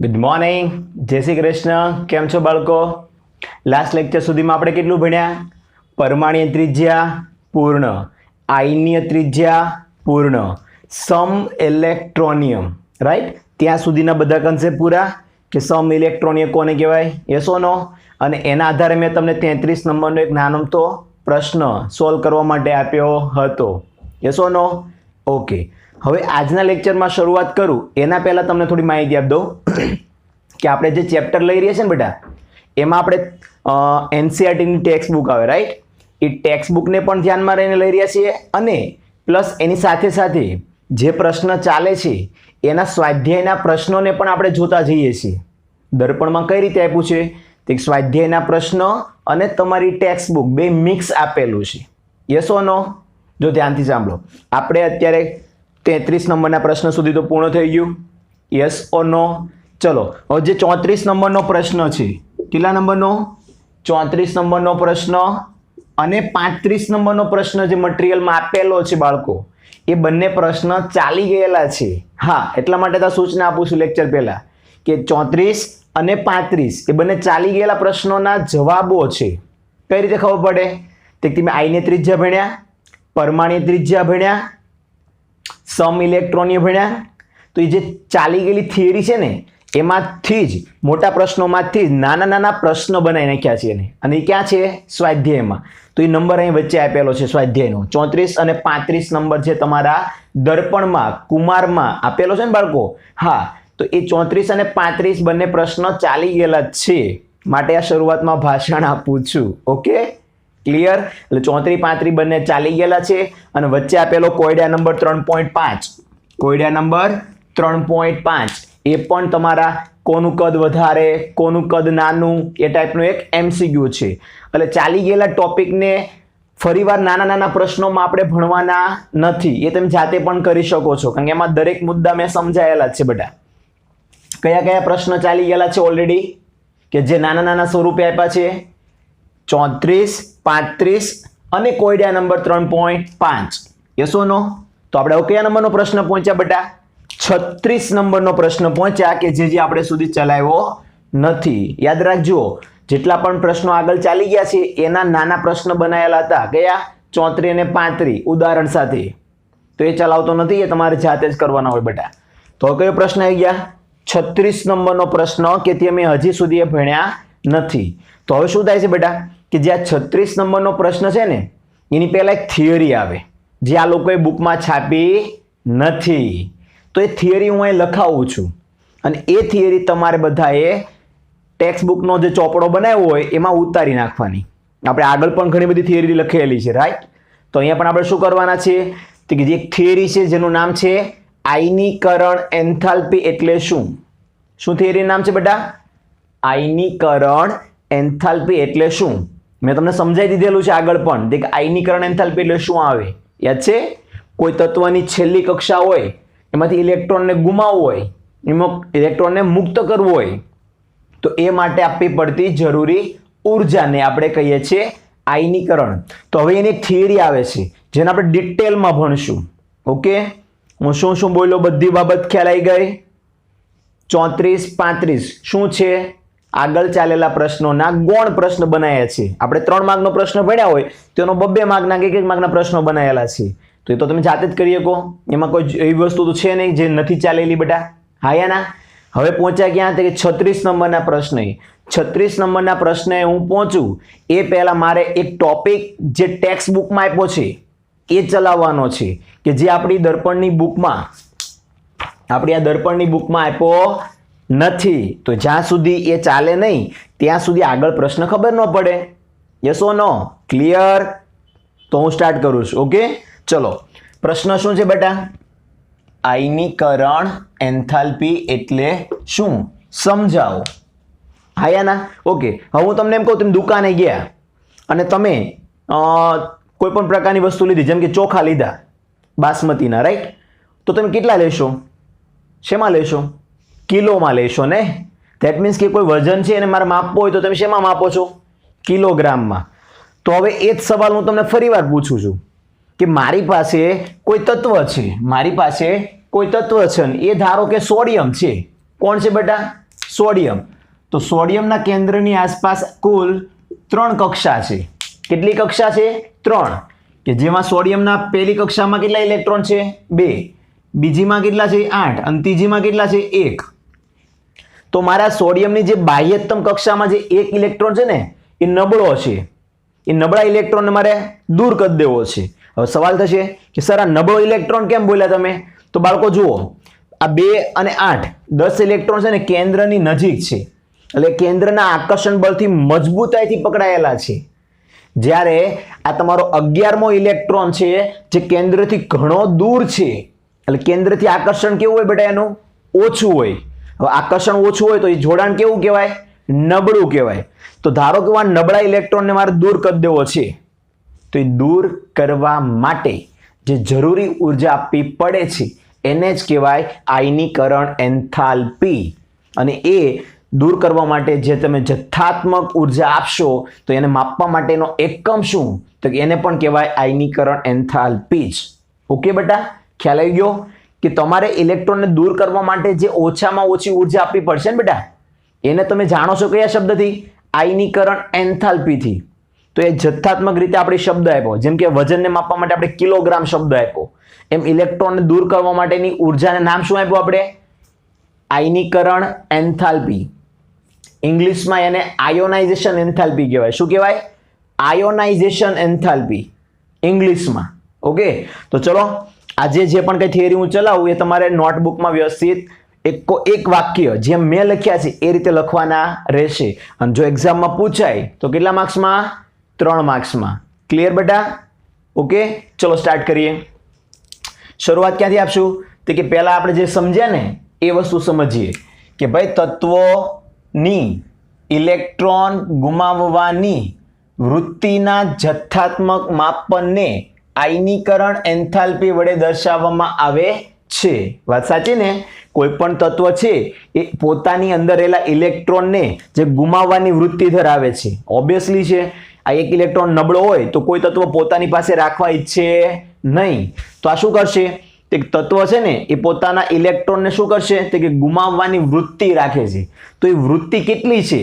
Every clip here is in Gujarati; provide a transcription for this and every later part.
ગુડ મોર્નિંગ, જય શ્રી કૃષ્ણ. કેમ છો બાળકો? લાસ્ટ લેક્ચર સુધીમાં આપણે કેટલું ભણ્યા? પરમાણ્વીય ત્રિજ્યા પૂર્ણ, આયનીય ત્રિજ્યા પૂર્ણ, સમ ઇલેક્ટ્રોનિયમ, રાઈટ? ત્યાં સુધીના બધા કન્સેપ્ટ પૂરા કે સમ ઇલેક્ટ્રોનિયમ કોને કહેવાય, યસ ઓર નો? અને એના આધારે મેં તમને 33 નંબરનો એક નાનો તો પ્રશ્ન સોલ્વ કરવા માટે આપ્યો હતો, યસ ઓર નો? ઓકે, હવે આજના લેક્ચરમાં શરૂઆત કરું એના પહેલાં તમને થોડી માહિતી આપી દઉં કે આપણે જે ચેપ્ટર લઈ રહ્યા છીએ ને બેટા, એમાં આપણે એનસીઈઆરટીની ટેક્સ્ટ બુક આવે, રાઈટ? એ ટેક્સ્ટ બુકને પણ ધ્યાનમાં રહીને લઈ રહ્યા છીએ અને પ્લસ એની સાથે સાથે જે પ્રશ્ન ચાલે છે એના સ્વાધ્યાયના પ્રશ્નોને પણ આપણે જોતા જઈએ છીએ. દર્પણમાં કઈ રીતે આપ્યું છે? તે સ્વાધ્યાયના પ્રશ્નો અને તમારી ટેક્સ્ટ બુક બે મિક્સ આપેલું છે, યસ ઓર નો? જો ધ્યાનથી સાંભળો, આપણે અત્યારે 33 નંબરના પ્રશ્ન સુધી તો પૂર્ણ થઈ ગયું, યસ ઓર નો? ચલો, હવે જે 34 નંબરનો પ્રશ્ન છે, કેટલા નંબરનો? 34 નંબરનો પ્રશ્ન અને 35 નંબરનો પ્રશ્ન જે મટીરિયલમાં આપેલો છે બાળકો, એ બંને પ્રશ્ન ચાલી ગયેલા છે. હા, એટલા માટે તો સૂચના આપું છું લેક્ચર પહેલા કે 34 અને 35 એ બંને ચાલી ગયેલા પ્રશ્નોના જવાબો છે. કઈ રીતે ખબર પડે? તે તમે આયનીય ત્રિજ્યા ભણ્યા, પરમાણ્વીય ત્રિજ્યા ભણ્યા, સમ ઇલેક્ટ્રોનિય ભણ્યા, તો એ જે ચાલી ગયેલી થિયરી છે ને એમાંથી જ મોટા પ્રશ્નોમાંથી જ નાના નાના પ્રશ્ન બનાવી નાખ્યા છે એને, અને એ ક્યાં છે? સ્વાધ્યાયમાં. તો એ નંબર અહીં વચ્ચે આપેલો છે સ્વાધ્યાયનો 34 અને 35 નંબર છે તમારા દર્પણમાં કુમારમાં આપેલો છે ને બાળકો. હા, તો એ 34 અને 35 બંને પ્રશ્નો ચાલી ગયેલા જ છે, માટે આ શરૂઆતમાં ભાષણ આપું છું. Okay, clear? એટલે 34 35 બંને ચાલી ગયેલા છે અને વચ્ચે આપેલો કોયડા નંબર 3.5, કોયડા નંબર 3.5 એ પણ તમારા કોનું કદ વધારે કોનું કદ નાનું એ ટાઈપનું એક એમસીક્યુ છે. એટલે ચાલી ગયેલા ટોપિકને ફરીવાર નાના નાના પ્રશ્નોમાં આપણે ભણવાના નથી, એ તમે જાતે પણ કરી શકો છો, કારણ કે એમાં દરેક મુદ્દા મેં સમજાયેલા જ છે બેટા. કયા કયા પ્રશ્ન ચાલી ગયેલા છે ઓલરેડી કે જે નાના નાના સ્વરૂપે આપ્યા છે? 34 35 અને કોયડા નંબર 3.5, યસ ઓર નો? તો આપણે કયા નંબરનો પ્રશ્ન પહોંચ્યા બેટા? 36 નંબરનો પ્રશ્ન પહોંચ્યા કે જે આપણે સુધી ચલાવ્યો નથી. યાદ રાખજો, જેટલા પણ પ્રશ્નો આગળ ચાલી ગયા છે એના નાના પ્રશ્ન બનાવેલા હતા. કયા? 34 અને 35 ઉદાહરણ સાથે. તો એ ચલાવતો નથી, એ તમારે જાતે જ કરવાના હોય બેટા. તો કયો પ્રશ્ન આવી ગયા? 36 નંબરનો પ્રશ્ન કે તે અમે હજી સુધી એ ભણ્યા નથી. તો હવે શું થાય છે બેટા કે જે આ 36 નંબરનો પ્રશ્ન છે ને એની પહેલા એક થિયરી આવે જે આ લોકોએ બુકમાં છાપી નથી. તો એ થિયરી હું અહીં લખાવું છું અને એ થિયરી તમારે બધાએ ટેક્સ્ટ બુકનો જે ચોપડો બનાવ્યો હોય એમાં ઉતારી નાખવાની. આપણે આગળ પણ ઘણી બધી થિયરી લખેલી છે, રાઈટ? તો અહીંયા પણ આપણે શું કરવાના છે કે જે એક થિયરી છે જેનું નામ છે આયનીકરણ એન્થાલ્પી એટલે શું? શું થિયરી નામ છે બેટા? આયનીકરણ એન્થાલ્પી એટલે શું? મેં તમને સમજાવી દીધેલું છે આગળ પણ. દેખ, આયનીકરણ એન્થાલ્પી એટલે શું આવે? યાદ છે? કોઈ તત્વની છેલ્લી કક્ષા હોય એમાંથી ઇલેક્ટ્રોનને ગુમાવવો હોય, એમાં ઇલેક્ટ્રોનને મુક્ત કરવો હોય તો એ માટે આપવી પડતી જરૂરી ઉર્જાને આપણે કહીએ છીએ આયનીકરણ. તો હવે એની એક થિયરી આવે છે જેને આપણે ડિટેલમાં ભણશું. ઓકે, હું શું શું બોલ્યો બધી બાબત ખ્યાલ આવી ગઈ? 34 35 શું છે? આગળ ચાલેલા પ્રશ્નોના ગૌણ પ્રશ્ન બનાવ્યા છે. આપણે 3 માર્કનો પ્રશ્ન ભણ્યા હોય તેનો 2 માર્કના કે 1 માર્કના પ્રશ્નો બનાવેલા છે. તો એ તો તમે જાતે જ કરી શકો, એમાં કોઈ એવી વસ્તુ તો છે નહીં જે નથી ચાલેલી બેટા. હા યા ના? હવે પહોંચ્યા ક્યાં? કે 36 નંબરના પ્રશ્ન. 36 નંબરના પ્રશ્ને હું પહોંચું એ પહેલા મારે એક ટોપિક જે ટેક્સ્ટ બુકમાં આપ્યો છે એ ચલાવવાનો છે કે જે આપણી દર્પણની બુકમાં આપ્યો નથી. તો જ્યાં સુધી એ ચાલે નહીં ત્યાં સુધી આગળ પ્રશ્ન ખબર ન પડે, યસ ઓર નો? ક્લિયર? તો હું સ્ટાર્ટ કરું છું. ઓકે, ચલો, પ્રશ્ન શું છે બેટા? આયનીકરણ એન્થાલ્પી એટલે શું? સમજાવો. હા યા ના? ઓકે, હવે હું તમને એમ કહું, તમે દુકાને ગયા અને તમે કોઈ પણ પ્રકારની વસ્તુ લીધી, જેમ કે ચોખા લીધા બાસમતીના, રાઈટ? તો તમે કેટલા લેશો? શેમાં લેશો? કિલોમાં લેશો ને? ધેટ મીન્સ કે કોઈ વજન છે એને મારે માપવો હોય તો તમે શેમાં માપો છો? કિલોગ્રામમાં. તો હવે એ જ સવાલ હું તમને ફરીવાર પૂછું છું કે મારી પાસે કોઈ તત્વ છે, અને એ ધારો કે સોડિયમ છે. કોણ છે બેટા? સોડિયમ. તો સોડિયમના કેન્દ્રની આસપાસ કુલ 3 કક્ષા છે. કેટલી કક્ષા છે? 3. કે જેમાં સોડિયમના પહેલી કક્ષામાં કેટલા ઇલેક્ટ્રોન છે? 2. બીજીમાં કેટલા છે? 8. અને ત્રીજીમાં કેટલા છે? 1. તો મારા સોડિયમની જે બાહ્યતમ કક્ષામાં જે 1 ઇલેક્ટ્રોન છે ને એ નબળો છે. એ નબળા ઇલેક્ટ્રોનને મારે દૂર કરી દેવો છે. હવે સવાલ થશે કે સર આ નબળો ઇલેક્ટ્રોન કેમ બોલ્યા તમે? તો બાળકો જુઓ, આ 2 અને 8 10 ઇલેક્ટ્રોન છે ને કેન્દ્રની નજીક છે, એટલે કેન્દ્રના આકર્ષણ બળથી મજબૂતાઈથી પકડાયેલા છે. જ્યારે આ તમારો 11મો ઇલેક્ટ્રોન છે જે કેન્દ્રથી ઘણો દૂર છે, એટલે કેન્દ્રથી આકર્ષણ કેવું હોય બેટા? એનું ઓછું હોય. હવે આકર્ષણ ઓછું હોય તો એ જોડાણ કેવું કહેવાય? નબળું કહેવાય. તો ધારો કે આ નબળા ઇલેક્ટ્રોનને મારે દૂર કરી દેવો છે, તો એ દૂર કરવા માટે જે જરૂરી ઉર્જા આપવી પડે છે એને જ કહેવાય આયનીકરણ એન્થાલ્પી. અને એ દૂર કરવા માટે જે તમે જથ્થાત્મક ઉર્જા આપશો તો એને માપવા માટેનો એકમ શું? તો એને પણ કહેવાય આયનીકરણ એન્થાલ્પી જ. ઓકે બેટા, ખ્યાલ આવી ગયો કે તમારે ઇલેક્ટ્રોનને દૂર કરવા માટે જે ઓછામાં ઓછી ઉર્જા આપવી પડશે ને બેટા, એને તમે જાણો છો કયા શબ્દથી? આયનીકરણ એન્થાલ્પીથી. તો એ જથ્થાત્મક રીતે આપણે શબ્દ આપ્યો. જેમ કે વજનને માપવા માટે આપણે કિલોગ્રામ શબ્દ આપ્યો, એમ ઇલેક્ટ્રોનને દૂર કરવા માટેની ઉર્જાને નામ શું આપ્યું આપણે? આયનીકરણ એન્થાલ્પી. ઇંગ્લિશમાં એને આયોનાઇઝેશન એન્થાલ્પી કહેવાય. શું કહેવાય? આયોનાઇઝેશન એન્થાલ્પી ઇંગ્લિશમાં. ઓકે, તો ચલો આજે જે પણ કઈ થિયરી હું ચલાવું એ તમારે નોટબુકમાં વ્યવસ્થિત એક વાક્ય જેમ મેં લખ્યા છે એ રીતે લખવાના રહેશે. અને જો એક્ઝામમાં પૂછાય તો કેટલા માર્ક્સમાં? 3 માર્ક્સમાં. ક્લિયર બેટા? ઓકે, ચલો સ્ટાર્ટ કરીએ. શરૂઆત ક્યાંથી આપશું? તો કે પહેલા આપણે જે સમજ્યા ને એ વસ્તુ સમજીએ કે ભાઈ તત્વોની ઇલેક્ટ્રોન ગુમાવવાની વૃત્તિના જથ્થાત્મક માપનને આયનીકરણ એન્થાલ્પી વડે દર્શાવવામાં આવે છે. વાત સાચી ને? કોઈ પણ તત્વ છે એ પોતાની અંદર રહેલા ઇલેક્ટ્રોનને જે ગુમાવવાની વૃત્તિ ધરાવે છે. ઓબ્વિયસલી છે, આ એક ઇલેક્ટ્રોન નબળો હોય તો કોઈ તત્વ પોતાની પાસે રાખવા ઈચ્છે નહીં. તો આ શું કરશે? તે તત્વ છે ને એ પોતાના ઇલેક્ટ્રોનને શું કરશે? તે કે ગુમાવવાની વૃત્તિ રાખે છે. તો એ વૃત્તિ કેટલી છે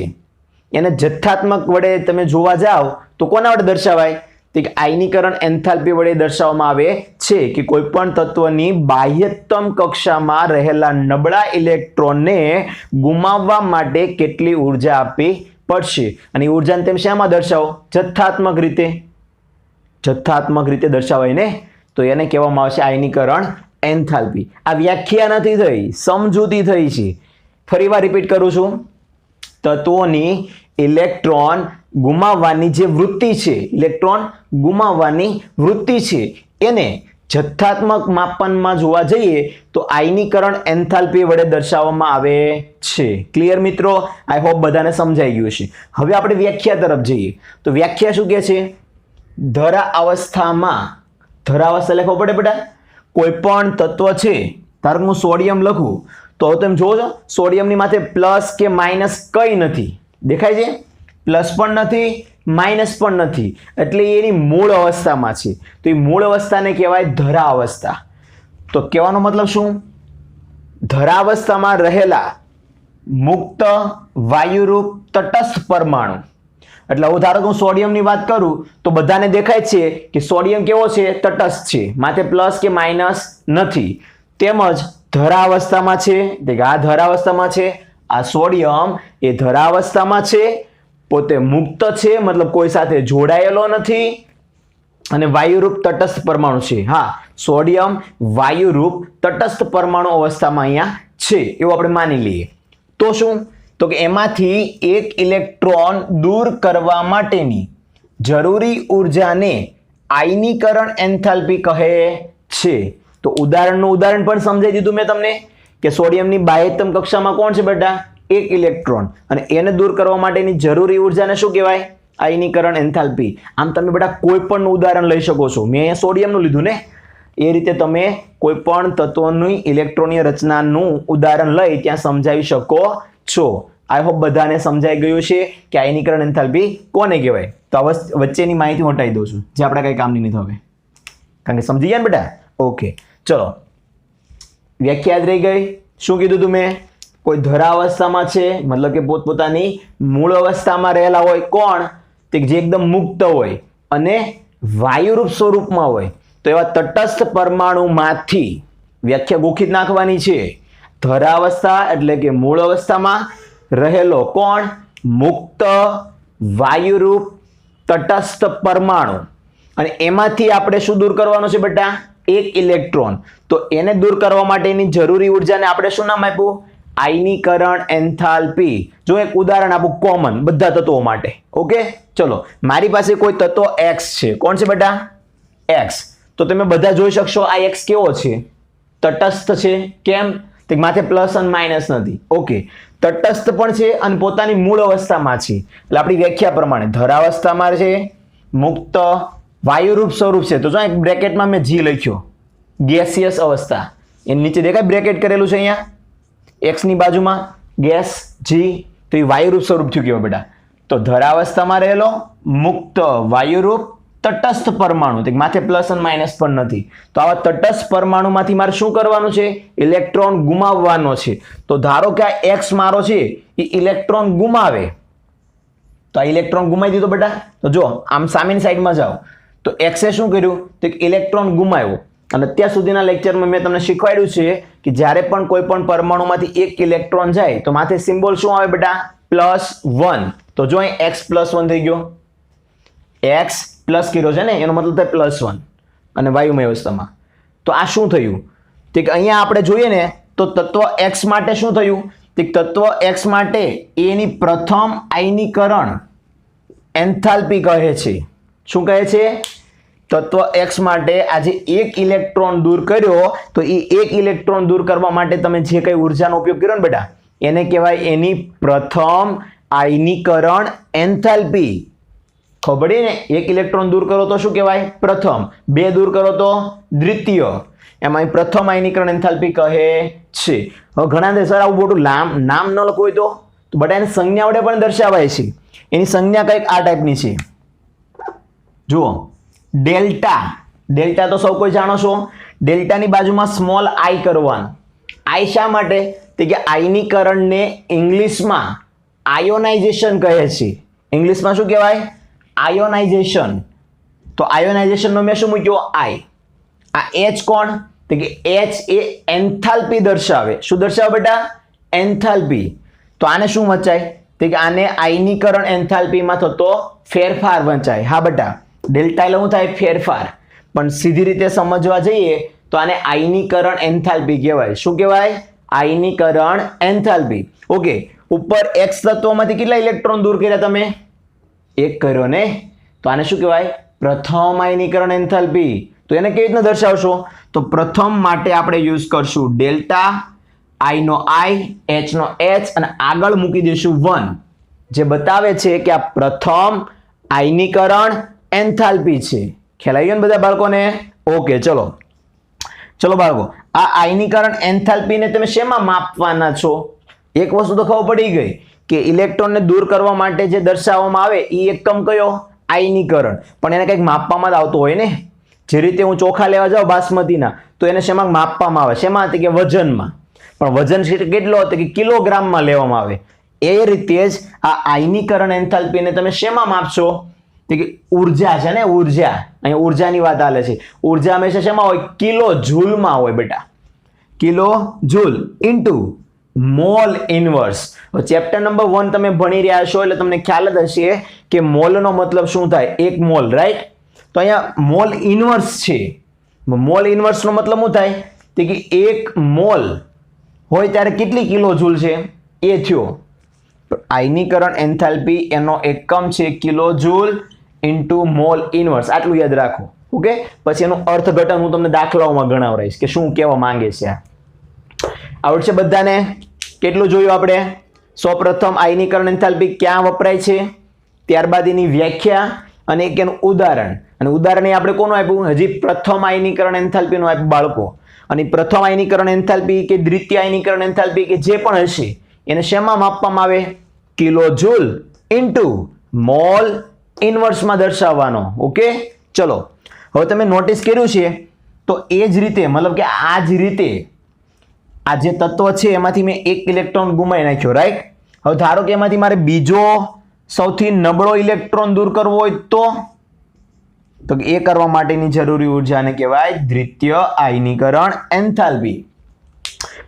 એને જથ્થાત્મક વડે તમે જોવા જાઓ તો કોના વડે દર્શાવાય? તે આયનીકરણ એન્થાલ્પી વડે દર્શાવવામાં આવે છે કે કોઈ પણ તત્વની બાહ્યતમ કક્ષામાં રહેલા નબળા ઇલેક્ટ્રોનને ગુમાવવા માટે કેટલી ઉર્જા આપવી પડશે. અને ઉર્જાને તેમ શામાં દર્શાવો? જથ્થાત્મક રીતે. જથ્થાત્મક રીતે દર્શાવાય ને, તો એને કહેવામાં આવશે આયનીકરણ એન્થાલ્પી. આ વ્યાખ્યા નથી થઈ, સમજૂતી થઈ છે. ફરીવાર રિપીટ કરું છું. તત્વોની ઇલેક્ટ્રોન ગુમાવવાની જે વૃત્તિ છે, ઇલેક્ટ્રોન ગુમાવવાની વૃત્તિ છે, એને જથ્થાત્મક માપનમાં જોવા જઈએ તો આયનીકરણ એન્થાલ્પી વડે દર્શાવવામાં આવે છે. ક્લિયર મિત્રો? આઈ હોપ બધાને સમજાઈ ગયું છે. હવે આપણે વ્યાખ્યા તરફ જઈએ. તો વ્યાખ્યા શું કહે છે? ધરા અવસ્થામાં, ધરા અવસ્થા લખવો પડે બેટા. કોઈ પણ તત્વ છે, ધારો કે હું સોડિયમ લખું તો તમે જોવો છો સોડિયમની માથે પ્લસ કે માઇનસ કંઈ નથી. દેખાય છે? પ્લસ પણ નથી, માઇનસ પણ નથી, એટલે એની મૂળ અવસ્થામાં છે. તો એ મૂળ અવસ્થાને કહેવાય ધરા અવસ્થા. તો કહેવાનો મતલબ શું? ધરા અવસ્થામાં રહેલા મુક્ત વાયુરૂપ તટસ્થ પરમાણુ. એટલે હું ધારો કે હું સોડિયમની વાત કરું તો બધાને દેખાય છે કે સોડિયમ કેવો છે? તટસ્થ છે, માથે પ્લસ કે માઇનસ નથી. તેમજ ધરા અવસ્થામાં છે, આ ધરા અવસ્થામાં છે. આ સોડિયમ એ ધરા અવસ્થામાં છે, પોતે મુક્ત છે, મતલબ કોઈ સાથે જોડાયેલો નથી, અને વાયુરૂપ તટસ્થ પરમાણુ છે. હા, સોડિયમ વાયુરૂપ તટસ્થ પરમાણુ અવસ્થામાં અહીંયા છે એવું આપણે માની લઈએ. તો શું? તો કે એમાંથી એક ઇલેક્ટ્રોન દૂર કરવા માટેની જરૂરી ઉર્જાને આયનીકરણ એન્થાલ્પી કહે છે. તો ઉદાહરણનું ઉદાહરણ પણ સમજાવી દીધું મેં તમને કે સોડિયમની બાહ્યતમ કક્ષામાં કોણ છે બેટા? એક ઇલેક્ટ્રોન, અને એને દૂર કરવા માટેની જરૂરી ઉર્જાને શું કહેવાય? આયનીકરણ એન્થાલ્પી. આમ તમે બેટા કોઈ પણ ઉદાહરણ લઈ શકો છો. મેં અહીંયા સોડિયમનું લીધું ને, એ રીતે તમે કોઈ પણ તત્વોની ઇલેક્ટ્રોનીય રચનાનું ઉદાહરણ લઈ ત્યાં સમજાવી શકો છો. આઈ હોપ બધાને સમજાઈ ગયું છે કે આયનીકરણ એન્થાલ્પી કોને કહેવાય. તો વચ્ચેની માહિતી હું હટાવી દઉં છું જે આપણા કઈ કામની નથી હવે, કારણ કે સમજી ગયા ને બેટા? ઓકે, ચલો વ્યાખ્યા યાદ રહી ગઈ. શું કીધું તું મેં? કોઈ ધરાવસ્થામાં છે, મતલબ કે પોતપોતાની મૂળ અવસ્થામાં રહેલા હોય કોણ, તે જે એકદમ મુક્ત હોય અને વાયુરૂપ સ્વરૂપમાં હોય, તો એવા તટસ્થ પરમાણુમાંથી વ્યાખ્યા ગોખી નાખવાની છે. ધરાવસ્થા એટલે કે મૂળ અવસ્થામાં રહેલો કોણ, મુક્ત વાયુરૂપ તટસ્થ પરમાણુ, અને એમાંથી આપણે શું દૂર કરવાનું છે બેટા, એક ઇલેક્ટ્રોન. તો એને દૂર કરવા માટેની જરૂરી ઉર્જાને આપણે શું નામ આપ્યું, આયનીકરણ એન્થાલ્પી. જો એક ઉદાહરણ આપું કોમન બધા તત્વો માટે. ઓકે, ચલો મારી પાસે કોઈ તત્વ x છે. કોણ છે બેટા, x. તો તમે બધા જોઈ શકશો આ x કેવો છે, તટસ્થ છે. કેમ, તે માથે પ્લસ અને માઇનસ નથી. ઓકે, તટસ્થ પણ છે અને પોતાની મૂળ અવસ્થામાં છે. એટલે આપણી વ્યાખ્યા પ્રમાણે ધરાવસ્થામાં છે, મુક્ત વાયુરૂપ સ્વરૂપ છે. તો જો એક બ્રેકેટમાં મેં G લખ્યો, ગેસિયસ અવસ્થા. એની નીચે દેખાય બ્રેકેટ કરેલું છે અહીંયા x ની બાજુમાં ગેસ G, તો એ વાયુરૂપ સ્વરૂપ થયું કેવું બેટા. તો ધરાવસ્થામાં રહેલો મુક્ત વાયુરૂપ તટસ્થ પરમાણુ, તે માથે પ્લસ અને માઇનસ પણ નથી. તો આવા તટસ્થ પરમાણુમાંથી મારે શું કરવાનું છે, ઇલેક્ટ્રોન ગુમાવવાનો છે. તો ધારો કે આ x મારો છે એ ઇલેક્ટ્રોન ગુમાવે, તો આ ઇલેક્ટ્રોન ગુમાવી દીધો બેટા. તો જો આમ સામેની સાઈડમાં જાઓ તો x એ શું કર્યું, તો ઇલેક્ટ્રોન ગુમાવ્યો. અને અત્યાર સુધીના લેક્ચરમાં મેં તમને શીખવાડ્યું છે કે જ્યારે પણ કોઈ પણ પરમાણુમાંથી એક ઇલેક્ટ્રોન જાય તો માથે સિમ્બોલ શું આવે બેટા, +1. તો જો અહીં x +1 થઈ ગયો, x પ્લસ કર્યો છે ને, એનો મતલબ થાય +1 અને વાયુમય અવસ્થામાં. તો આ શું થયું, તે અહીંયા આપણે જોઈએ ને તો તત્વ x માટે શું થયું, તે તત્વ x માટે એની પ્રથમ આયનીકરણ એન્થાલ્પી કહે છે. શું કહે છે, તત્વ x માટે આજે એક ઇલેક્ટ્રોન દૂર કર્યો, તો એ એક ઇલેક્ટ્રોન દૂર કરવા માટે તમે જે કઈ ઉર્જાનો ઉપયોગ કર્યો ને બેટા, એને કહેવાય એની પ્રથમ આયનીકરણ એન્થાલ્પી. ખબર પડી ને, એક ઇલેક્ટ્રોન દૂર કરો તો શું કહેવાય, પ્રથમ. બે દૂર કરો તો દ્વિતીય. એમાં પ્રથમ આયનીકરણ એન્થાલ્પી કહે છે. હવે ઘણા દે સર આવું મોટું નામ ન લખવું હોય તો બેટા એને સંજ્ઞા વડે પણ દર્શાવાય છે. એની સંજ્ઞા કંઈક આ ટાઈપની છે. જુઓ, ડેલ્ટા. ડેલ્ટા તો સૌ કોઈ જાણો છો. ડેલ્ટાની બાજુમાં સ્મોલ i કરવાનું. i શા માટે, તે કે આયનીકરણને ઇંગ્લિશમાં આયોનાઇઝેશન કહે છે. ઇંગ્લિશમાં શું કહેવાય, આયોનાઇઝેશન. તો આયોનાઇઝેશનનો મેં શું મૂક્યો, i. આ h કોણ, તો કે h એ એન્થાલ્પી દર્શાવે. શું દર્શાવે બેટા, એન્થાલ્પી. તો આને શું વંચાય, તો કે આને આયનીકરણ એન્થાલ્પીમાં થતો ફેરફાર વંચાય. હા બેટા, ડેલ્ટા એટલે શું થાય, ફેરફાર. પણ સીધી રીતે સમજવા જઈએ તો આને આયનીકરણ એન્થાલ્પી કહેવાય. શું કહેવાય, આયનીકરણ એન્થાલ્પી. ઓકે, ઉપર x તત્વમાંથી કેટલા ઇલેક્ટ્રોન દૂર કર્યા તમે, એક કર્યો ને. તો આને શું કહેવાય, પ્રથમ આયનીકરણ એન્થાલ્પી. તો એને કેવી રીતના દર્શાવશો, તો પ્રથમ માટે આપણે યુઝ કરશું ડેલ્ટા, i નો i, h નો h અને આગળ મૂકી દઈશું 1, જે બતાવે છે કે આ પ્રથમ આયનીકરણ એન્થાલ્પી છે. ખ્યાલ આવી ગયો ને બધા બાળકોને. ઓકે, ચલો બાળકો, આ આયનીકરણ એન્થાલ્પીને તમે શેમાં માપવાના છો, એક વસ્તુ તો ખબર પડી ગઈ કે ઇલેક્ટ્રોનને દૂર કરવા માટે જે દર્શાવવામાં આવે એ એકમ કયો, આયનીકરણ. પણ એને કંઈક માપવામાં જ આવતો હોય ને. જે રીતે હું ચોખા લેવા જાઉં બાસમતીના, તો એને શેમાં માપવામાં આવે, શેમાં, કે વજનમાં. પણ વજન કેટલો, કે કિલોગ્રામમાં લેવામાં આવે. એ રીતે જ આ આયનીકરણ એન્થાલ્પીને તમે શેમાં માપશો, કે ઉર્જા છે ને, ઉર્જા. અહીંયા ઉર્જાની વાત ચાલે છે. ઉર્જા હંમેશા શેમાં હોય, કિલો જૂલમાં હોય બેટા. Kilo joule into mall inverse. Chapter number 1 તમે ભણી રહ્યા છો એટલે તમને ખ્યાલ જ હશે કે મોલનો મતલબ શું થાય, એક મોલ, રાઈટ. તો અહીંયા મોલ ઇનવર્સ છે. મોલ ઇનવર્સનો મતલબ શું થાય, તે કે એક મોલ હોય ત્યારે કેટલી કિલો જૂલ છે એ થયો. આયનીકરણ એન્થાલ્પી એનો એકમ છે kilo joule into mall inverse. આટલું યાદ રાખો. ઓકે, પછી એનું અર્થઘટન હું તમને દાખલાઓમાં ગણાવરાઈશ કે શું કહેવા માંગે છે. આવડશે બધાને? કેટલું જોયું આપણે? સૌપ્રથમ આયનીકરણ એન્થાલ્પી ક્યાં વપરાય છે, ત્યારબાદ એની વ્યાખ્યા અને એક એનું ઉદાહરણ. અને ઉદાહરણ આપણે કોનું આપ્યું, હજી પ્રથમ આયનીકરણ એન્થાલ્પીનું આપ્યું બાળકો. અને પ્રથમ આયનીકરણ એન્થાલ્પી કે દ્વિતીય આયનીકરણ એન્થાલ્પી કે જે પણ હશે એને શેમાં માપવામાં આવે, કિલો જૂલ ઇન્ટુ મોલ ઇનવર્સમાં દર્શાવવાનો. ઓકે, ચલો હવે તમે નોટિસ કર્યું છે તો એ જ રીતે, મતલબ કે આ જ રીતે આ જે તત્વ છે એમાંથી મેં એક ઇલેક્ટ્રોન ગુમાવી નાખ્યો, રાઈટ? હવે ધારો કે એમાંથી મારે બીજો સૌથી નબળો ઇલેક્ટ્રોન દૂર કરવો હોય તો એ કરવા માટેની જરૂરી ઉર્જાને કહેવાય દ્વિતીય આયનીકરણ એન્થાલ્પી.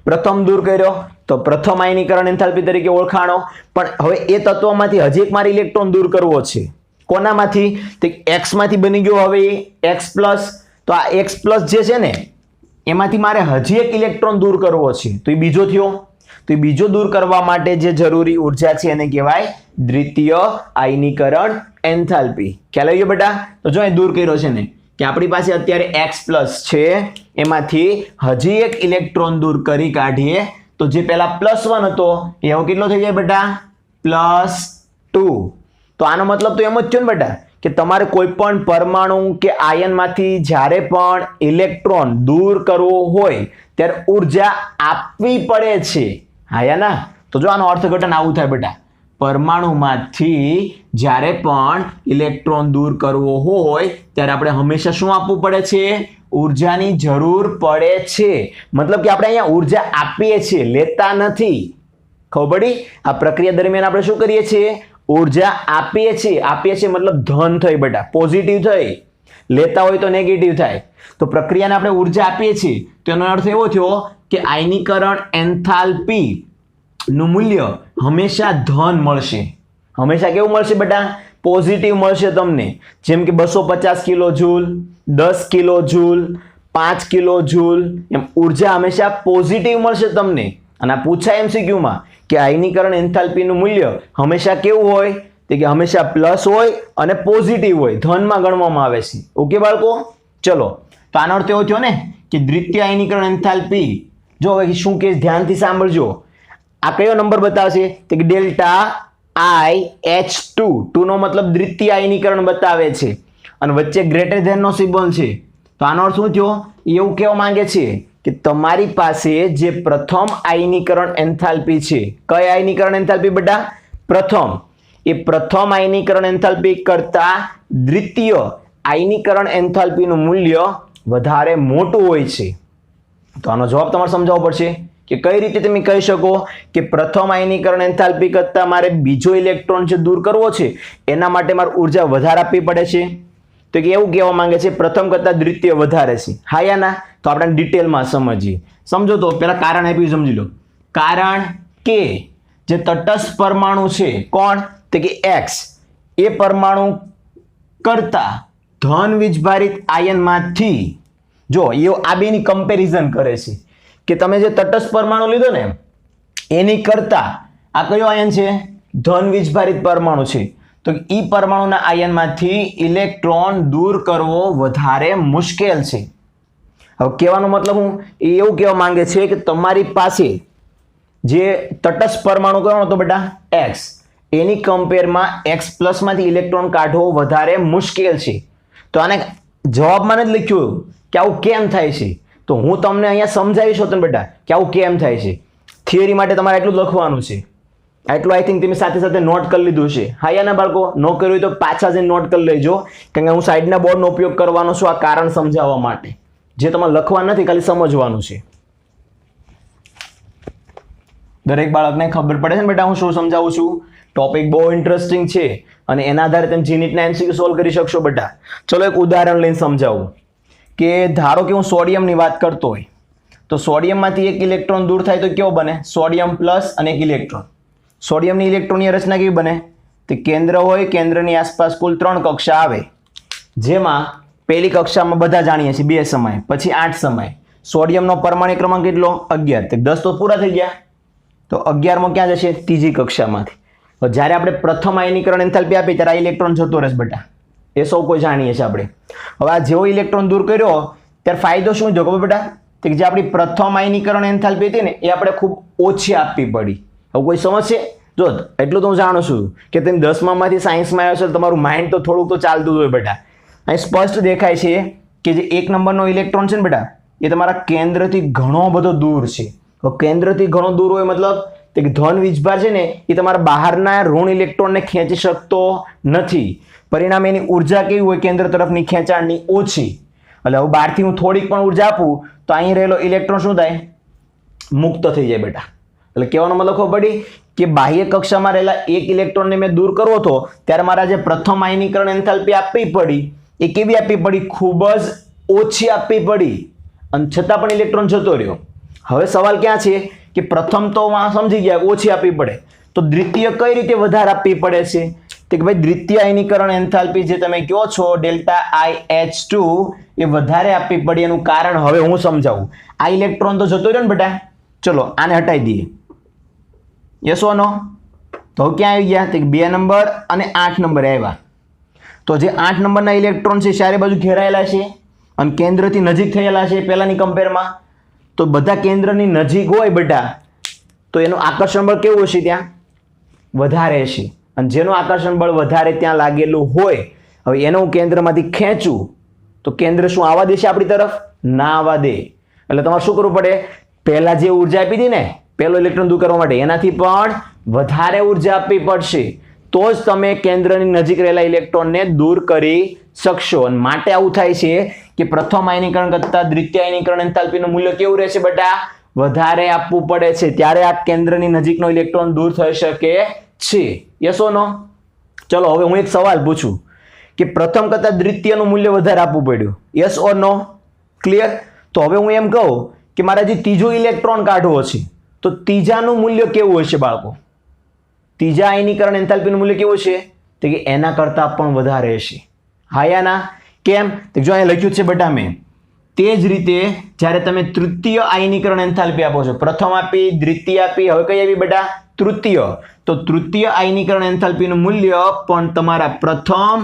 પ્રથમ દૂર કર્યો તો પ્રથમ આયનીકરણ એન્થાલ્પી તરીકે ઓળખાણો. પણ હવે એ તત્વમાંથી હજી એક મારે ઇલેક્ટ્રોન દૂર કરવો છે. કોનામાંથી? તો x માંથી બની ગયો હવે x પ્લસ. તો આ x પ્લસ જે છે ને એમાંથી મારે હજી એક ઇલેક્ટ્રોન દૂર કરવો છે, તો એ બીજો થયો. તો એ બીજો દૂર કરવા માટે જે જરૂરી ઉર્જા છે એને કહેવાય દ્વિતીય આયનીકરણ એન્થાલ્પી. ખ્યાલ આવી ગયો બેટા? તો જો અહીં દૂર કર્યો છે ને કે આપણી પાસે અત્યારે x પ્લસ છે, એમાંથી હજી એક ઇલેક્ટ્રોન દૂર કરી કાઢીએ તો જે પહેલા +1 હતો એ હવે કેટલો થઈ જાય બેટા? +2. તો આનો મતલબ તો એમ જ થયો ને બેટા કે તમારે કોઈ પણ પરમાણુ કે આયનમાંથી જ્યારે પણ ઇલેક્ટ્રોન દૂર કરવો હોય ત્યારે ઉર્જા આપવી પડે છે. હા યા ના? તો જો આનો અર્થઘટન આવું થાય બેટા, પરમાણુમાંથી જ્યારે પણ ઇલેક્ટ્રોન દૂર કરવો હોય ત્યારે આપણે હંમેશા શું આપવું પડે છે? ઉર્જાની જરૂર પડે છે. મતલબ કે આપણે અહીંયા ઉર્જા આપીએ છીએ, લેતા નથી. ખબર પડી? આ પ્રક્રિયા દરમિયાન આપણે શું કરીએ છીએ? ઉર્જા આપીએ છીએ. આપીએ છીએ મતલબ ધન થઈ બેટા, પોઝિટિવ થઈ. લેતા હોય તો નેગેટિવ થાય. તો પ્રક્રિયાને આપણે ઉર્જા આપીએ છીએ તો એનો અર્થ એવો થયો કે આયનીકરણ એન્થાલ્પી નું મૂલ્ય હંમેશા ધન મળશે. હંમેશા કેવું મળશે બેટા? પોઝિટિવ મળશે તમને. જેમ કે 250 kilo joule, 10 kilo joule, 5 kilo joule, એમ ઉર્જા હંમેશા પોઝિટિવ મળશે તમને. અને આ પૂછાય MCQ માં કે આયનીકરણ એન્થાલ્પી નું મૂલ્ય હંમેશા કેવું હોય? તો કે હંમેશા પ્લસ હોય અને પોઝિટિવ હોય, ધનમાં ગણવામાં આવે છે. ઓકે બાળકો? ચલો, તો આનો અર્થ એવો થયો ને કે દ્વિતીય આયનીકરણ એન્થાલ્પી. જો હવે શું કે ધ્યાનથી સાંભળજો. આ કયો નંબર બતાવશે? તો કે ΔIH2. 2 નો મતલબ દ્વિતીય આયનીકરણ બતાવે છે અને વચ્ચે ગ્રેટર ધેન નો સિમ્બોલ છે. તો આનો અર્થ શું થયો? એવું કહેવા માંગે છે કે તમારી પાસે જે પ્રથમ આયનીકરણ એન્થાલ્પી છે, કઈ આયનીકરણ એન્થાલ્પી બેટા? પ્રથમ. એ પ્રથમ આયનીકરણ એન્થાલ્પી કરતા દ્વિતીય આયનીકરણ એન્થાલ્પીનું મૂલ્ય વધારે મોટું હોય છે. તો આનો જવાબ તમારે સમજાવવો પડશે કે કઈ રીતે તમે કહી શકો કે પ્રથમ આયનીકરણ એન્થાલ્પી કરતા મારે બીજો ઇલેક્ટ્રોન જે દૂર કરવો છે એના માટે મારે ઉર્જા વધારે આપવી પડે છે. તો કે એવું કહેવા માંગે છે પ્રથમ કરતા દ્વિતીય વધારે છે. હા યા ના? તો આપણે ડિટેલમાં સમજીએ. સમજો તો પહેલા કારણ આપ્યું સમજી લો. કારણ કે જે તટસ્થ પરમાણુ છે કોણ? તો કે x, એ પરમાણુ કરતા ધન વીજભારિત આયનમાંથી, જો એ આ બેની કમ્પેરિઝન કરે છે કે તમે જે તટસ્થ પરમાણુ લીધો ને એની કરતા આ કયો આયન છે? ધન વીજભારિત પરમાણુ છે. તો ઈ પરમાણુના આયનમાંથી ઇલેક્ટ્રોન દૂર કરવો વધારે મુશ્કેલ છે. હવે કહેવાનો મતલબ હું એવું કહેવા માંગે છે કે તમારી પાસે જે તટસ્થ પરમાણુ કયો હતો બેટા? x. એની કમ્પેરમાં x પ્લસ માંથી ઇલેક્ટ્રોન કાઢવો વધારે મુશ્કેલ છે. તો આને જવાબમાં જ લખ્યું કે આવું કેમ થાય છે. તો હું તમને અહીંયા સમજાવીશ હતો ને બેટા કે આવું કેમ થાય છે. થિયરી માટે તમારે એટલું જ લખવાનું છે. એટલું આઈ થિંક તમે સાથે સાથે નોટ કરી લીધું છે. હા યા ના બાળકો? ન કર્યું હોય તો પાછા જઈને નોટ કરી લેજો, કારણ કે હું સાઈડના બોર્ડનો ઉપયોગ કરવાનો છું આ કારણ સમજાવવા માટે. જે તમારે લખવા નથી, ખાલી સમજવાનું છે. દરેક બાળકને ખબર પડે છે ને બેટા હું શું સમજાવું છું. ટોપિક બહુ ઇન્ટરેસ્ટિંગ છે અને એના આધારે તમે જીનીટના MCQ સોલ્વ કરી શકશો બેટા. ચલો એક ઉદાહરણ લઈને સમજાવું કે ધારો કે હું સોડિયમની વાત કરતો હોય તો સોડિયમમાંથી એક ઇલેક્ટ્રોન દૂર થાય તો કેવો બને? સોડિયમ પ્લસ અને એક ઇલેક્ટ્રોન. સોડિયમની ઇલેક્ટ્રોનની રચના કેવી બને? તો કેન્દ્ર હોય, કેન્દ્રની આસપાસ કુલ 3 કક્ષા આવે, જેમાં પહેલી કક્ષામાં બધા જાણીએ છીએ 2 સમય, પછી 8 સમય. સોડિયમનો પરમાણુ ક્રમાંક કેટલો? 11. તો 10 તો પૂરા થઈ ગયા. તો 11મો ક્યાં જશે? ત્રીજી કક્ષામાંથી. તો જ્યારે આપણે પ્રથમ આયનીકરણ એન્થાલ્પી આપી ત્યારે આ ઇલેક્ટ્રોન જતો રહેશે બેટા. એ સૌ કોઈ જાણીએ છીએ આપણે. હવે આ જેવો ઇલેક્ટ્રોન દૂર કર્યો ત્યારે ફાયદો શું થયો ખબર બેટા? કે જે આપણી પ્રથમ આયનીકરણ એન્થાલ્પી હતી ને એ આપણે ખૂબ ઓછી આપવી પડી. હવે કોઈ સમજશે? જો એટલું તો હું જાણું છું કે તમે 10મામાંથી સાયન્સમાં આવ્યો છો તમારું માઇન્ડ તો થોડુંક તો ચાલતું હોય બેટા. અહીં સ્પષ્ટ દેખાય છે કે જે 1 નંબરનો ઇલેક્ટ્રોન છે ને બેટા એ તમારા કેન્દ્રથી ઘણો બધો દૂર છે. તો કેન્દ્રથી ઘણો દૂર હોય મતલબ કે ધન વીજભાર છે ને એ તમારા બહારના ઋણ ઇલેક્ટ્રોનને ખેંચી શકતો નથી. પરિણામે એની ઉર્જા કેવી હોય? કેન્દ્ર તરફની ખેંચાણની ઓછી. એટલે હવે બહારથી હું થોડીક પણ ઉર્જા આપું તો અહીં રહેલો ઇલેક્ટ્રોન શું થાય? મુક્ત થઈ જાય બેટા. એટલે કહેવાનો મતલબ ખબર પડી કે બાહ્ય કક્ષામાં રહેલા એક ઇલેક્ટ્રોનને મેં દૂર કરવો હતો ત્યારે મારા જે પ્રથમ આયનીકરણ એન્થાલ્પી આપવી પડી એ કેવી આપવી પડી? ખૂબ જ ઓછી આપવી પડી અને છતાં પણ ઇલેક્ટ્રોન જતો રહ્યો. હવે સવાલ ક્યાં છે કે પ્રથમ તો સમજી ગયા ઓછી આપવી પડે, તો દ્વિતીય કઈ રીતે વધારે આપવી પડે છે? તો કે ભાઈ દ્વિતીય આયનીકરણ એન્થાલ્પી જે તમે કહો છો ΔIH2 એ વધારે આપવી પડી. એનું કારણ હવે હું સમજાવું. આ ઇલેક્ટ્રોન તો જતો રહ્યો ને બેટા, ચલો આને હટાવી દઈએ. યસ ઓર નો? તો ક્યાં આવી ગયા? 2 નંબર અને 8 નંબર આવ્યા. તો જે 8 નંબરના ઇલેક્ટ્રોન છે ચારે બાજુ ઘેરાયેલા છે અને કેન્દ્રથી નજીક થયેલા છે પહેલાની કમ્પેરમાં. તો બધા કેન્દ્રની નજીક હોય બેટા તો એનું આકર્ષણ બળ કેવું હશે? ત્યાં વધારે હશે. અને જેનું આકર્ષણ બળ વધારે ત્યાં લાગેલું હોય, હવે એને હું કેન્દ્રમાંથી ખેંચું તો કેન્દ્ર શું આવવા દેશે આપણી તરફ? ના આવવા દે. એટલે તમારે શું કરવું પડે? પહેલા જે ઉર્જા આપી હતી ને પહેલો ઇલેક્ટ્રોન દૂર કરવા માટે, એનાથી પણ વધારે ઉર્જા આપવી પડશે તો જ તમે કેન્દ્રની નજીક રહેલા ઇલેક્ટ્રોનને દૂર કરી શકશો. અને માટે આવું થાય છે કે પ્રથમ આયનીકરણ કરતા દ્વિતીય આયનીકરણ એન્થાલ્પીનું મૂલ્ય કેવું રહેશે બેટા? વધારે આપવું પડે છે. ત્યારે આ કેન્દ્રની નજીકનો ઇલેક્ટ્રોન દૂર થઈ શકે છે. યસ ઓર નો? ચલો હવે હું એક સવાલ પૂછું કે પ્રથમ કરતા દ્વિતીયનું મૂલ્ય વધારે આપવું પડ્યું. Yes or no? ક્લિયર? તો હવે હું એમ કહું કે મારે જે ત્રીજો ઇલેક્ટ્રોન કાઢવો છે તો ત્રીજાનું મૂલ્ય કેવું હશે બાળકો? ત્રીજા આયનીકરણ એન્થાલ્પીનું મૂલ્ય કેવું છે? તો કે એના કરતા પણ વધારે હશે. હા યા ના? કેમ? તો જો અહીંયા લખ્યું છે બેટા મેં. તે જ રીતે જ્યારે તમે તૃતીય આયનીકરણ એન્થાલ્પી આપો છો, પ્રથમ આપી, દ્વિતીય આપી, હવે કઈ આવી બેટા? તૃતીય. તો તૃતીય આયનીકરણ એન્થાલ્પીનું મૂલ્ય પણ તમારા પ્રથમ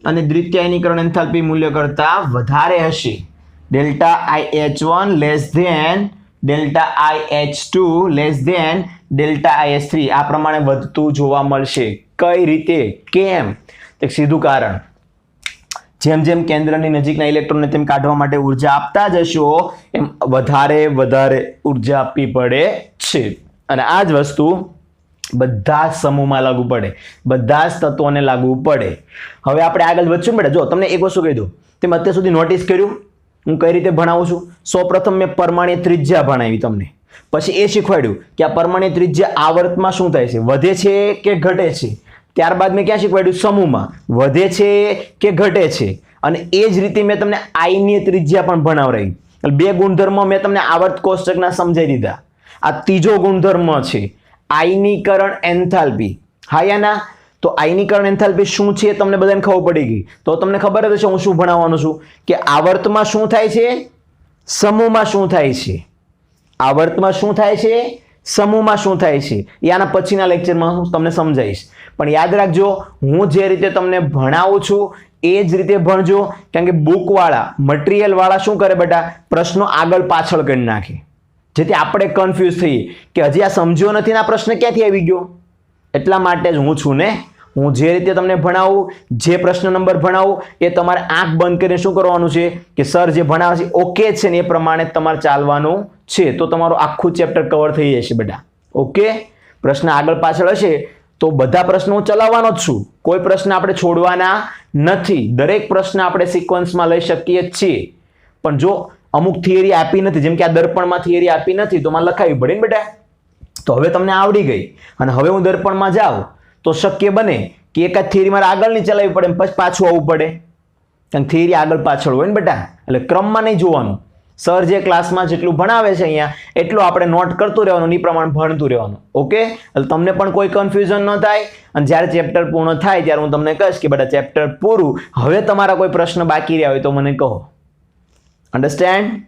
અને દ્વિતીય આયનીકરણ એન્થાલ્પી મૂલ્ય કરતા વધારે હશે. ΔIH1 less than ΔIH2 less than ΔIH3 આ પ્રમાણે વધતું જોવા મળશે. કઈ રીતે? કેમ? એક સીધું કારણ, જેમ જેમ કેન્દ્રની નજીકના ઇલેક્ટ્રોનને તેમ કાઢવા માટે ઉર્જા આપતા જશો એમ વધારે ઉર્જા આપવી પડે છે. અને આ જ વસ્તુ બધા જ સમૂહમાં લાગુ પડે, બધા જ તત્વોને લાગુ પડે. હવે આપણે આગળ વધશું બેટા. જો તમને એક વસ્તુ કહી દઉં, તેમ અત્યાર સુધી નોટિસ કર્યું હું કઈ રીતે ભણાવું છું? સૌપ્રથમ મેં પરમાણ્વીય ત્રિજ્યા ભણાવી તમને, પછી એ શીખવાડ્યું કે આ પરમાણ્વીય ત્રિજ્યા આવર્તમાં શું થાય છે, વધે છે કે ઘટે છે. ત્યારબાદ મેં ક્યાં શીખવાડ્યું? સમૂહમાં વધે છે કે ઘટે છે. અને એ જ રીતે મેં તમને આયનીય ત્રિજ્યા પણ ભણાવરાવી. બે ગુણધર્મો મેં તમને આવર્ત કોષ્ટકના સમજાવી દીધા. આ ત્રીજો ગુણધર્મ છે આયનીકરણ એન્થાલ્પી. હા યા ના? તો આયનીકરણ એન્થાલ્પી શું છે તમને બધાને ખબર પડી ગઈ. તો તમને ખબર જ હશે હું શું ભણાવવાનો છું કે આવર્તમાં શું થાય છે, સમૂહમાં શું થાય છે. આવર્તમાં શું થાય છે, સમૂહમાં શું થાય છે, એ આના પછીના લેક્ચરમાં હું તમને સમજાવીશ. પણ યાદ રાખજો, હું જે રીતે તમને ભણાવું છું એ જ રીતે ભણજો. કારણ કે બુકવાળા, મટીરિયલવાળા શું કરે બેટા? પ્રશ્નો આગળ પાછળ કરી નાખે, જેથી આપણે કન્ફ્યુઝ થઈએ કે હજી આ સમજ્યો નથી ને આ પ્રશ્ન ક્યાંથી આવી ગયો. એટલા માટે જ હું છું ને, હું જે રીતે તમને ભણાવું, જે પ્રશ્ન નંબર ભણાવું એ તમારે આંખ બંધ કરીને શું કરવાનું છે કે સર જે ભણાવે છે ઓકે છે ને એ પ્રમાણે તમારે ચાલવાનું છે. તો તમારું આખું ચેપ્ટર કવર થઈ જશે બેટા. ઓકે? પ્રશ્ન આગળ પાછળ હશે તો બધા પ્રશ્નો હું ચલાવવાનો જ છું. કોઈ પ્રશ્ન આપણે છોડવાના નથી. દરેક પ્રશ્ન આપણે સિક્વન્સમાં લઈ શકીએ છીએ. પણ જો અમુક થિયરી આપી નથી, જેમ કે આ દર્પણમાં થિયરી આપી નથી તો મારે લખાવી પડે ને બેટા. તો હવે તમને આવડી ગઈ અને હવે હું દર્પણમાં જાઉં તો શક્ય બને કે એક જ થિયરી મારે આગળ નહીં ચલાવવી પડે, પછી પાછું આવવું પડે. કારણ થિયરી આગળ પાછળ હોય ને બેટા, એટલે ક્રમમાં નહીં જોવાનું. સર જે ક્લાસમાં જેટલું ભણાવે છે અહીંયા એટલું આપણે નોટ કરતું રહેવાનું, એ પ્રમાણે ભણતું રહેવાનું. ઓકે? એટલે તમને પણ કોઈ કન્ફ્યુઝન ન થાય. અને જ્યારે ચેપ્ટર પૂર્ણ થાય ત્યારે હું તમને કહીશ કે બેટા ચેપ્ટર પૂરું, હવે તમારા કોઈ પ્રશ્ન બાકી રહ્યા હોય તો મને કહો. અન્ડરસ્ટેન્ડ?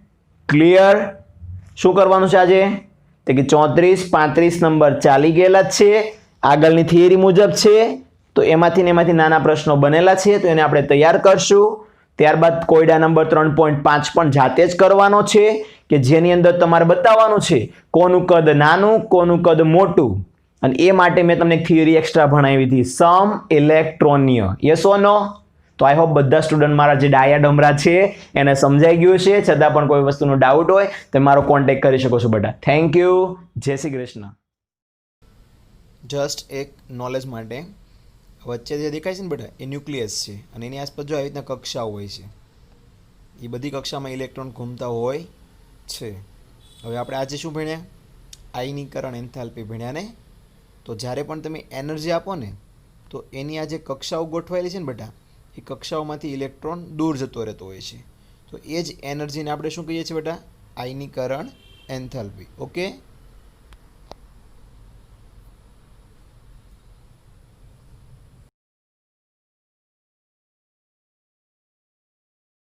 ક્લિયર? શું કરવાનું છે આજે? તો કે 34, 35 નંબર ચાલી ગયેલા જ છે, આગળની થિયરી મુજબ છે. તો એમાંથી નાના પ્રશ્નો બનેલા છે તો એને આપણે તૈયાર કરશું. ત્યારબાદ કોયડા નંબર 3.5 પણ જાતે જ કરવાનો છે કે જેની અંદર તમારે બતાવવાનું છે કોનું કદ નાનું, કોનું કદ મોટું. અને એ માટે મેં તમને થિયરી એક્સ્ટ્રા ભણાવી હતી, સમ ઇલેક્ટ્રોનીય. યસ ઓર નો? તો આઈ હોપ બધા સ્ટુડન્ટ મારા જે ડાયા ડમરા છે એને સમજાઈ ગયું છે. છતાં પણ કોઈ વસ્તુનો ડાઉટ હોય તો મારો કોન્ટેક્ટ કરી શકો છો બેટા. Thank you. જય શ્રી કૃષ્ણ. જસ્ટ એક નોલેજ માટે, વચ્ચે જે દેખાય છે ને બેટા એ ન્યુક્લિયસ છે અને એની આસપાસ જો આવી રીતના કક્ષાઓ હોય છે. એ બધી કક્ષામાં ઇલેક્ટ્રોન ઘૂમતા હોય છે. હવે આપણે આજે શું ભણ્યા? આયનીકરણ એન્થાલ્પી ભણ્યા ને. તો જ્યારે પણ તમે એનર્જી આપો ને તો એની આ જે કક્ષાઓ ગોઠવાયેલી છે ને બેટા, એ કક્ષાઓમાંથી ઇલેક્ટ્રોન દૂર જતો રહેતો હોય છે. તો એ જ એનર્જીને આપણે શું કહીએ છીએ બેટા? આયનીકરણ એન્થાલ્પી. ઓકે.